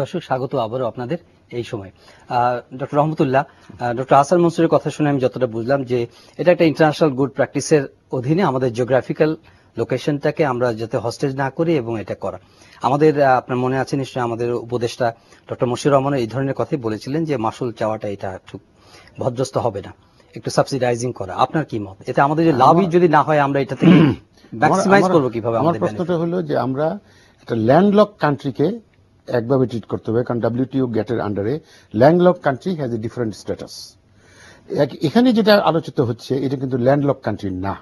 দর্শক, স্বাগত আবারও আপনাদের এই সময়। ডক্টর রহমতুল্লাহ, ডক্টর আহসান মনসুরের কথা শুনে আমি যতটা বুঝলাম যে এটা একটা ইন্টারন্যাশনাল গুড প্র্যাকটিসের অধীনে আমাদের জিওগ্রাফিক্যাল লোকেশনটাকে আমরা যাতে হস্টেজ না করি এবং এটা করা। আমাদের আপনার মনে আছে নিশ্চয়ই আমাদের উপদেষ্টা ডক্টর মশিউর রহমান এই ধরনের কথাই বলেছিলেন যে মাসুল চাওয়াটা এটা ঠিক ভদ্রস্ত হবে না, একটু সাবসিডাইজিং করা। আপনার কি মত? এতে আমাদের যে লাভই যদি না হয় আমরা এটা থেকে ম্যাক্সিমাইজ করব কিভাবে? আমার প্রশ্নটা হলো যে আমরা একটা ল্যান্ডলক কান্ট্রিকে একভাবে ট্রিট করতে হবে, কারণ WTO গেটের আন্ডারে landlock country has a different status. এখানে যেটা আলোচিত হচ্ছে এটা কিন্তু ল্যান্ডলক কান্ট্রি না,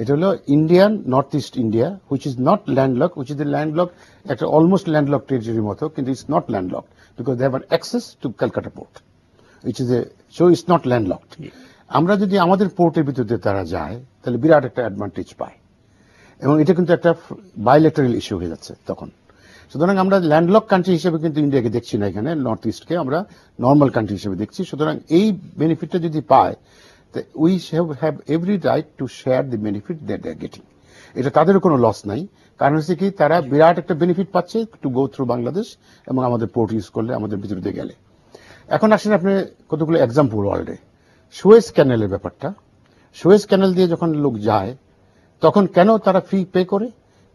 এটা হলো Indian north east India, which is not landlock, which is the landlock, একটা অলমোস্ট ল্যান্ডলক টেরিটরির মতো, কিন্তু it's not landlock because they have access to Calcutta port, which is a so it's not landlocked. আমরা যদি আমাদের পোর্টের ভিতরে তারা যায় তাহলে বিরাট একটা অ্যাডভান্টেজ পায়, এবং এটা কিন্তু একটা বাইলেটারাল ইস্যু হয়ে যাচ্ছে তখন। সুতরাং আমরা ল্যান্ডলক কান্ট্রি হিসেবে কিন্তু ইন্ডিয়াকে দেখছি না, এখানে নর্থ ইস্টকে আমরা নর্মাল কান্ট্রি হিসেবে দেখছি। সুতরাং এই বেনিফিটটা যদি পায়, we have every right to share the benefit that they are getting. এটা তাদেরও কোনো লস নাই, কারণ হচ্ছে কি তারা বিরাট একটা বেনিফিট পাচ্ছে টু গো থ্রু বাংলাদেশ এবং আমাদের পোর্ট ইউজ করলে, আমাদের ভিতর দিয়ে গেলে। এখন আসেন আপনি কতগুলো এক্সাম্পল ওয়ার্ল্ডে। সুয়েজ ক্যানেলের ব্যাপারটা, সুয়েজ ক্যানেল দিয়ে যখন লোক যায় তখন কেন তারা ফি পে করে?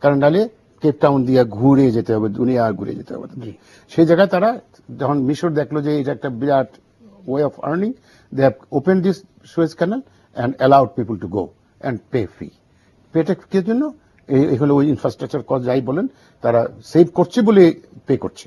কারণ নাহলে কেপ টাউন দিয়ে ঘুরে যেতে হবে, দুনিয়া ঘুরে যেতে হবে। সেই জায়গায় তারা যখন মিশর দেখলো যে এটা একটা বিরাট way of earning, they have open this Suez canal and allowed people to go and pay fee. পেটা কি জন্য? এই হলো ওই ইনফ্রাস্ট্রাকচার কস্ট যাই বলেন, তারা সেভ করছে বলে পে করছে।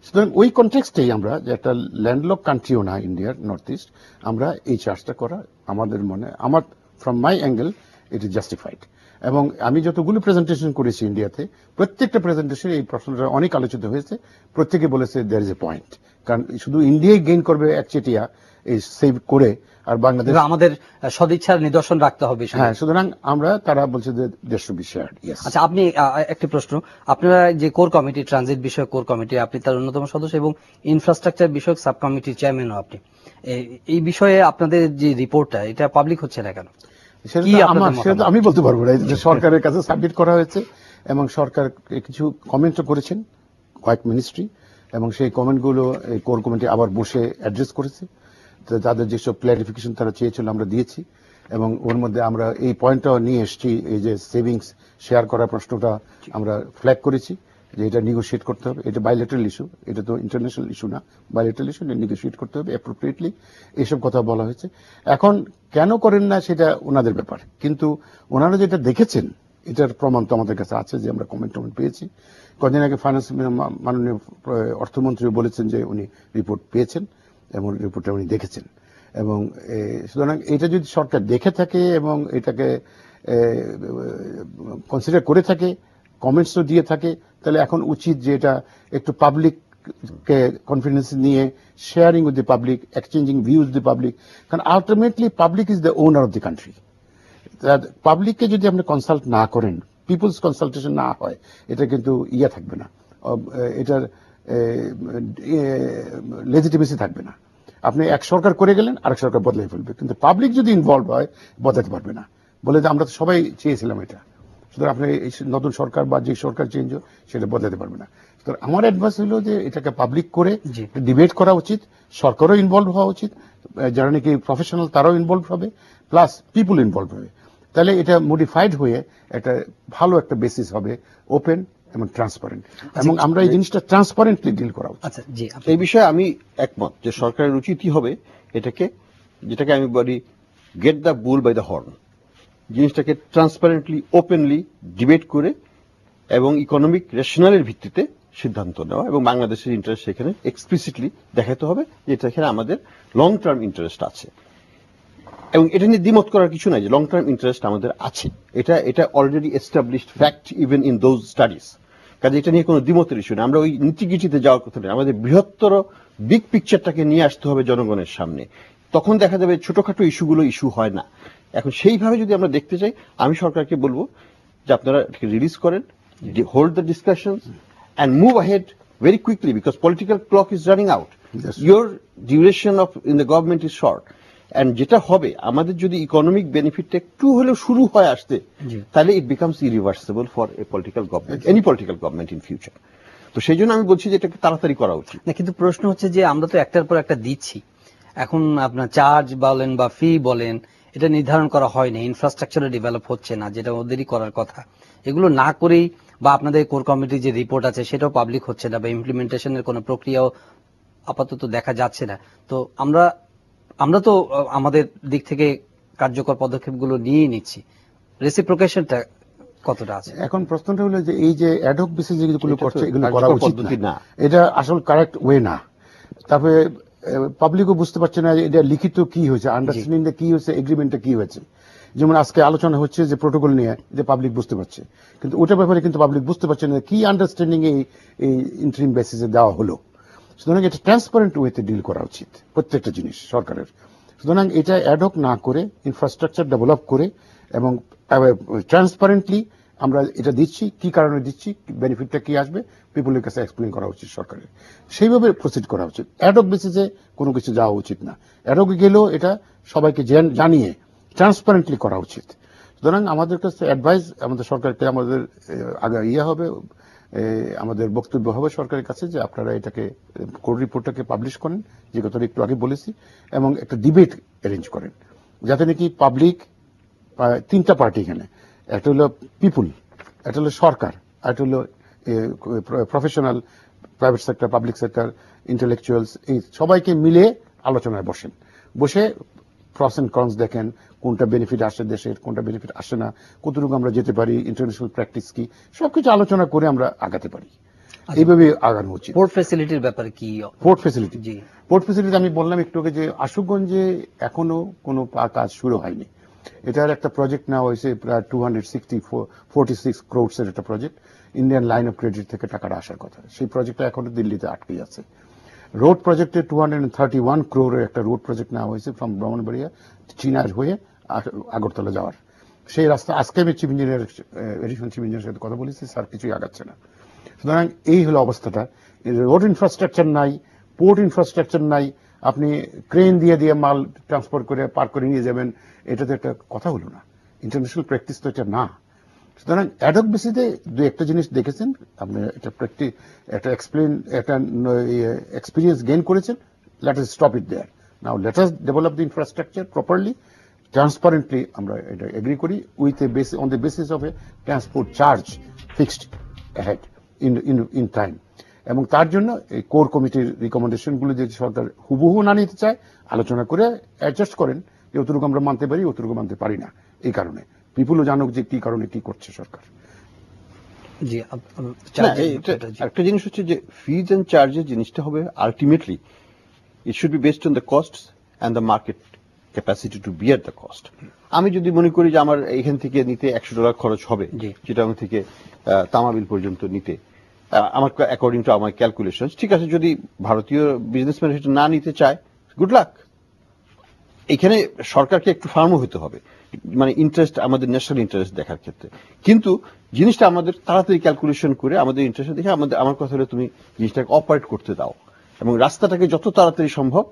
সুতরাং ওই কনটেক্সটেই আমরা যে একটা ল্যান্ডলক কান্ট্রিও না ইন্ডিয়ার নর্থ ইস্ট, আমরা এই চার্জটা করা আমাদের মনে, আমার from my angle it is justified. এবং আমি যতগুলো প্রেজেন্টেশন করেছি ইন্ডিয়াতে, প্রত্যেকটা প্রেজেন্টেশনে এই প্রশ্নটা অনেক আলোচিত হয়েছে, প্রত্যেকে বলেছে দেয়ার ইজ এ পয়েন্ট। কারণ শুধু ইন্ডিয়াই গেইন করবে একচেটিয়া এই সেভ করে, আর বাংলাদেশ আমাদের সদিচ্ছার নিদর্শন রাখতে হবে। হ্যাঁ, সুতরাং আমরা তারা বলছে যে দেশ টু বি শেয়ার্ড। আচ্ছা, আপনি একটি প্রশ্ন, আপনারা যে কোর কমিটি, ট্রানজিট বিষয়ক কোর কমিটি, আপনি তার অন্যতম সদস্য এবং ইনফ্রাস্ট্রাকচার বিষয়ক সাব কমিটির চেয়ারম্যানও আপনি। এই বিষয়ে আপনাদের যে রিপোর্টটা এটা পাবলিক হচ্ছে না কেন? সেটা আমি বলতে পারবো না। সরকারের কাছে সাবমিট করা হয়েছে এবং সরকার কিছু কমেন্টও করেছেন কয়েক মিনিস্ট্রি, এবং সেই কমেন্টগুলো এই কোর কমিটি আবার বসে অ্যাড্রেস করেছে। তাদের যেসব ক্লারিফিকেশন তারা চেয়েছিল আমরা দিয়েছি, এবং ওর মধ্যে আমরা এই পয়েন্টটাও নিয়ে এসেছি, এই যে সেভিংস শেয়ার করার প্রশ্নটা আমরা ফ্ল্যাগ করেছি যে এটা নেগোশিয়েট করতে হবে। এটা বাইলেটারাল ইস্যু, এটা তো ইন্টারন্যাশনাল ইস্যু না, বাইলেটারাল ইস্যু, নেগোশিয়েট করতে হবে অ্যাপ্রোপ্রিয়েটলি, এইসব কথা বলা হয়েছে। এখন কেন করেন না সেটা ওনাদের ব্যাপার, কিন্তু ওনারা যেটা দেখেছেন এটার প্রমাণ তো আমাদের কাছে আছে যে আমরা কমেন্ট পেয়েছি। কদিন আগে ফাইন্যান্স মাননীয় অর্থমন্ত্রী বলেছেন যে উনি রিপোর্ট পেয়েছেন এবং রিপোর্টটা উনি দেখেছেন। এবং সুতরাং এটা যদি সরকার দেখে থাকে এবং এটাকে কনসিডার করে থাকে, কমেন্টসও দিয়ে থাকে, তাহলে এখন উচিত যে এটা একটু পাবলিককে কনফিডেন্স নিয়ে sharing with the public, exchanging views the public, কারণ ultimately public is the owner of the country. পাবলিককে যদি আপনি কনসাল্ট না করেন, পিপলস কনসালটেশন না হয়, এটা কিন্তু থাকবে না, এটার লেজিটিমেসি থাকবে না। আপনি এক সরকার করে গেলেন, আরেক সরকার বদলাই ফেলবে, কিন্তু পাবলিক যদি ইনভলভ হয় বদলাতে পারবে না, বলে যে আমরা তো সবাই চেয়েছিলাম এটা। সুতরাং আপনি নতুন সরকার বা যে সরকার চেঞ্জ হোক সেটা বদলাতে পারবে না। সুতরাং আমার অ্যাডভাইস হলো যে এটাকে পাবলিক করে ডিবেট করা উচিত, সরকারও ইনভলভ হওয়া উচিত, যারা নাকি প্রফেশনাল তারাও ইনভলভ হবে, প্লাস পিপুল ইনভলভ হবে। তাহলে এটা মডিফাইড হয়ে একটা ভালো একটা বেসিস হবে, ওপেন এবং ট্রান্সপারেন্ট, এবং আমরা এই জিনিসটা ট্রান্সপারেন্টলি ডিল করা উচিত। আচ্ছা, জি, এই বিষয়ে আমি একমত যে সরকারের উচিতই হবে এটাকে, যেটাকে আমি বলি get the bull by the horn, জিনিসটাকে ট্রান্সপারেন্টলি ওপেনলি ডিবেট করে এবং ইকোনমিক রেশনালের ভিত্তিতে সিদ্ধান্ত নেওয়া, এবং বাংলাদেশের ইন্টারেস্ট সেখানে এক্সপ্লিসিটলি দেখাতে হবে যে এটা এখানে আমাদের লং টার্ম ইন্টারেস্ট আছে, এবং এটা নিয়ে দ্বিমত করার কিছু নাই যে লং টার্ম ইন্টারেস্ট আমাদের আছে। এটা already established fact even in those studies, কাজে এটা নিয়ে কোনো দ্বিমতের ইস্যু নেই। আমরা ওই নীতিগিটিতে যাওয়ার কথা নেই, আমাদের বৃহত্তর বিগ পিকচারটাকে নিয়ে আসতে হবে জনগণের সামনে, তখন দেখা যাবে ছোটখাটো ইস্যুগুলো ইস্যু হয় না। এখন সেইভাবে যদি আমরা দেখতে চাই, আমি সরকারকে বলবো যে আপনারা রিলিজ করেন, hold the discussions and move ahead very quickly, because political clock is running out, your duration of in the government is short. And যেটা হবে, আমাদের যদি ইকোনমিক বেনিফিটটা একটু হলেও শুরু হয় আসতে, তাহলে it becomes irreversible for a political government, any political government in future. তো সেই জন্য আমি বলছি যে এটাকে তাড়াতাড়ি করা উচিত। না, কিন্তু প্রশ্ন হচ্ছে যে আমরা তো একটার পর একটা দিচ্ছি, এখন আপনার চার্জ বলেন বা ফি বলেন, এটা নির্ধারণ করা হয়নি, ইনফ্রাস্ট্রাকচারে ডেভেলপ হচ্ছে না, যেটা ওদেরই করার কথা। এগুলো না করেই বা আপনাদের কোর কমিটির যে রিপোর্ট আছে সেটাও পাবলিক হচ্ছে না, বা ইমপ্লিমেন্টেশনের কোনো প্রক্রিয়াও আপাতত দেখা যাচ্ছে না। তো আমরা তো আমাদের দিক থেকে কার্যকর পদক্ষেপগুলো নিয়েই নিচ্ছি, রেসিপ্রোকেশনটা কতটা আছে? এখন প্রশ্নটা হলো যে এই যে অ্যাডহক বেসিস যেগুলো এটা তো করছে এগুলো করা কার্যকর উচিত পদ্ধতি না, না। এটা আসল কারেক্ট ওয়ে না। তারপরে পাবলিকও বুঝতে পারছে না যে এটা লিখিত কি হয়েছে, আন্ডারস্ট্যান্ডিংটা কি হয়েছে, এগ্রিমেন্টটা কি হয়েছে। যেমন আজকে আলোচনা হচ্ছে যে প্রোটোকল নিয়ে, যে পাবলিক বুঝতে পারছে, কিন্তু ওটার ব্যাপারে কিন্তু পাবলিক বুঝতে পারছে না কি আন্ডারস্ট্যান্ডিং এই ইন্টারিম বেসিসে দেওয়া হলো। সুতরাং এটা ট্রান্সপারেন্ট ওয়েতে ডিল করা উচিত প্রত্যেকটা জিনিস সরকারের। সুতরাং এটা অ্যাডহক না করে ইনফ্রাস্ট্রাকচার ডেভেলপ করে এবং ট্রান্সপারেন্টলি আমরা এটা দিচ্ছি, কি কারণে দিচ্ছি, বেনিফিটটা কি আসবে, পিপলের কাছে এক্সপ্লেন করা উচিত সরকারের। সেইভাবে প্রসিড করা উচিত, অ্যাডহক বেসিসে কোনো কিছু যাওয়া উচিত না। অ্যাডহক গেলেও এটা সবাইকে জানিয়ে ট্রান্সপারেন্টলি করা উচিত। সুতরাং আমাদের কাছে অ্যাডভাইস, আমাদের সরকারকে আমাদের আগে হবে, আমাদের বক্তব্য হবে সরকারের কাছে যে আপনারা এটাকে কোর রিপোর্টটাকে পাবলিশ করেন, যে কথাটা একটু আগে বলেছি, এবং একটা ডিবেট অ্যারেঞ্জ করেন যাতে নাকি পাবলিক, তিনটা পার্টি এখানে, একটা হলো পিপুল, একটা হলো সরকার, আর একটা হলো professional, private sector, public sector, intellectuals, এই সবাইকে মিলে আলোচনায় বসে প্রস এন্ড কনস দেখেন, কোনটা বেনিফিট আসে দেশের, কোনটা বেনিফিট আসে না, কতটুকু আমরা যেতে পারি, ইন্টারন্যাশনাল প্র্যাকটিস কি, সবকিছু আলোচনা করে আমরা আগাতে পারি। এইভাবে আগানো উচিত। পোর্ট ফ্যাসিলিটির ব্যাপারে কি? পোর্ট ফ্যাসিলিটি, জি, পোর্ট ফ্যাসিলিটি আমি বললাম একটু আগে যে আশুগঞ্জে এখনো কোনো কাজ শুরু হয়নি। এটার একটা প্রজেক্ট নেওয়া হয়েছে প্রায় 246 ক্রোডস এর একটা project, Indian line of credit থেকে টাকাটা আসার কথা। সেই প্রজেক্টটা এখনো দিল্লিতে আটকে আছে। রোড প্রজেক্টে 231 ক্রোড়ের একটা রোড প্রজেক্ট নেওয়া হয়েছে ফ্রম ব্রাহ্মণবাড়িয়া চিনার হয়ে আগরতলা যাওয়ার। সেই রাস্তা আজকে আমি চিফ ইঞ্জিনিয়ার, এডিশনাল চিফ ইঞ্জিনিয়ারের সাথে কথা বলেছি, স্যার কিছুই আগাচ্ছে না। সুতরাং এই হলো অবস্থাটা। রোড ইনফ্রাস্ট্রাকচার নাই, পোর্ট ইনফ্রাস্ট্রাকচার নাই, আপনি ক্রেন দিয়ে মাল ট্রান্সপোর্ট করে পার করে নিয়ে যাবেন, এটা তো একটা কথা হলো না, ইন্টারন্যাশনাল প্র্যাকটিস তো এটা না। সুতরাং অ্যাডহক বেসিসে দু একটা জিনিস দেখেছেন আপনি, একটা এক্সপিরিয়েন্স গেইন করেছেন, let us stop it there. Now let us develop the infrastructure properly, transparently. আমরা এটা এগ্রি করি with a basis, on the basis of a transport charge fixed ahead in time. এবং তার জন্য এই কোর কমিটির recommendation গুলো যদি সরকার হুবহু না নিতে চায়, আলোচনা করে অ্যাডজাস্ট করেন যে অতটুকু আমরা মানতে পারি, অতটুকু মানতে পারি না। এই কারণে পিপুলও জানুক যে কি কারণে কি করছে সরকার। জি। একটা জিনিস হচ্ছে যে ফিজ এন্ড চার্জের জিনিসটা হবে ultimately it should be based on the cost and the market capacity to bear the cost. আমি যদি মনে করি যে আমার এখান থেকে নিতে $100 খরচ হবে, চিটাগাং থেকে তামাবিল পর্যন্ত নিতে, আমার অ্যাকর্ডিং টু আমার ক্যালকুলেশন, ঠিক আছে, যদি ভারতীয় বিজনেসম্যান সেটা না নিতে চায়, গুড লাক। এখানে সরকারকে একটু ফার্মও হতে হবে, মানে ইন্টারেস্ট, আমাদের ন্যাশনাল ইন্টারেস্ট দেখার ক্ষেত্রে। কিন্তু জিনিসটা আমাদের তাড়াতাড়ি ক্যালকুলেশন করে আমাদের ইন্টারেস্ট দেখে আমার কথা হলো তুমি জিনিসটাকে অপারেট করতে দাও এবং রাস্তাটাকে যত তাড়াতাড়ি সম্ভব